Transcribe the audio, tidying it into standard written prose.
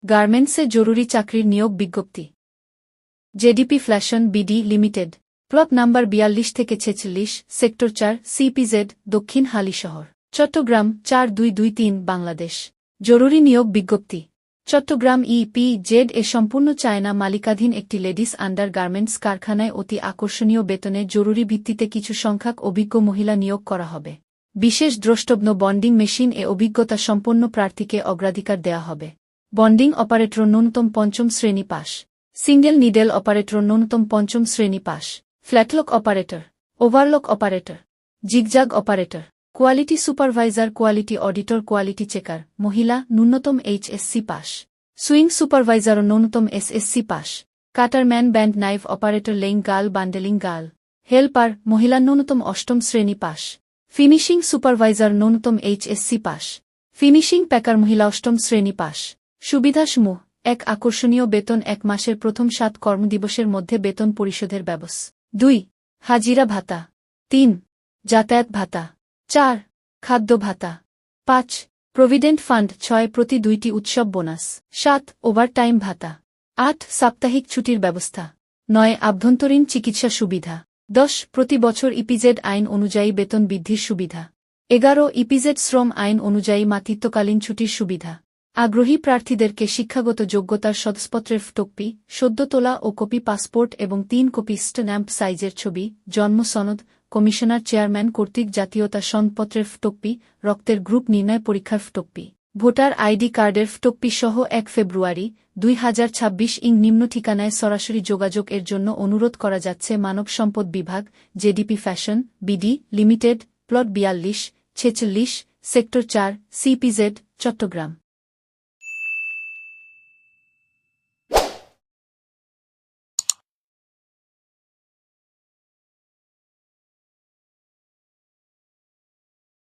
গার্মেন্টসে জরুরি চাকরির নিয়োগ বিজ্ঞপ্তি। JDP fashion BD limited, plot number ৪২ থেকে ৪৬, সেক্টর ৪, সিপিজেড, দক্ষিণ হালিশহর, চট্টগ্রাম ৪২২৩, বাংলাদেশ। জরুরি নিয়োগ বিজ্ঞপ্তি। চট্টগ্রাম ইপিজেড এ সম্পূর্ণ চায়না মালিকাধীন একটি লেডিস আন্ডার গার্মেন্টস কারখানায় অতি আকর্ষণীয় বেতনে জরুরি ভিত্তিতে কিছু সংখ্যক অভিজ্ঞ মহিলা নিয়োগ করা হবে। বিশেষ দ্রষ্টব্য বন্ডিং মেশিন এ অভিজ্ঞতা সম্পন্ন প্রার্থীকে অগ্রাধিকার দেয়া হবে। বন্ডিং অপারেটর ন্যূনতম ৫ম শ্রেণী পাস। সিঙ্গেল নিডেল অপারেটর ন্যূনতম ৫ম শ্রেণী পাস। Flatlock operator, overlock operator, zigzag operator, quality supervisor, quality auditor, quality checker, মহিলা, ন্যূনতম এইচএসসি পাস। সুইং সুপারভাইজার ন্যূনতম এসএসসি পাস। Cutterman, band knife operator, laying girl, bundling girl, helper, মহিলা, ন্যূনতম ৮ম শ্রেণী পাস। ফিনিশিং সুপারভাইজার ন্যূনতম এইচএসসি পাস। ফিনিশিং প্যাকার, মহিলা, ৮ম শ্রেণী পাস। সুবিধাসমূহ: ১. আকর্ষণীয় বেতন, ১ মাসের প্রথম ৭ কর্মদিবসের মধ্যে বেতন পরিশোধের ব্যবস্থা। ২. হাজিরা ভাতা। ৩. যাতায়াত ভাতা। ৪. খাদ্য ভাতা। ৫. Provident fund. ৬. প্রতি ২টি উৎসব বোনাস। ৭. ওভারটাইম ভাতা। ৮. সাপ্তাহিক ছুটির ব্যবস্থা। ৯. আভ্যন্তরীণ চিকিৎসা সুবিধা। ১০. প্রতি বছর ইপিজেড আইন অনুযায়ী বেতন বৃদ্ধির সুবিধা। ১১. ইপিজেড শ্রম আইন অনুযায়ী মাতৃত্বকালীন ছুটির সুবিধা। আগ্রহী প্রার্থীদেরকে শিক্ষাগত যোগ্যতার সদস্যপত্রের ফটোকপি, সদ্য তোলা ও কপি পাসপোর্ট এবং ৩ কপি স্ট্যাম্প সাইজের ছবি, জন্ম সনদ, কমিশনার চেয়ারম্যান কর্তৃক জাতীয়তা সনদপত্রের ফটোকপি, রক্তের গ্রুপ নির্ণয় পরীক্ষার ফটোকপি, ভোটার আইডি কার্ডের ফটোকপি সহ ১ ফেব্রুয়ারি ২০২৬ নিম্ন ঠিকানায় সরাসরি যোগাযোগ এর জন্য অনুরোধ করা যাচ্ছে। মানব সম্পদ বিভাগ, JDP fashion BD limited, plot ৪২, ৪৬, sector ৪, CPZ, Chittagong.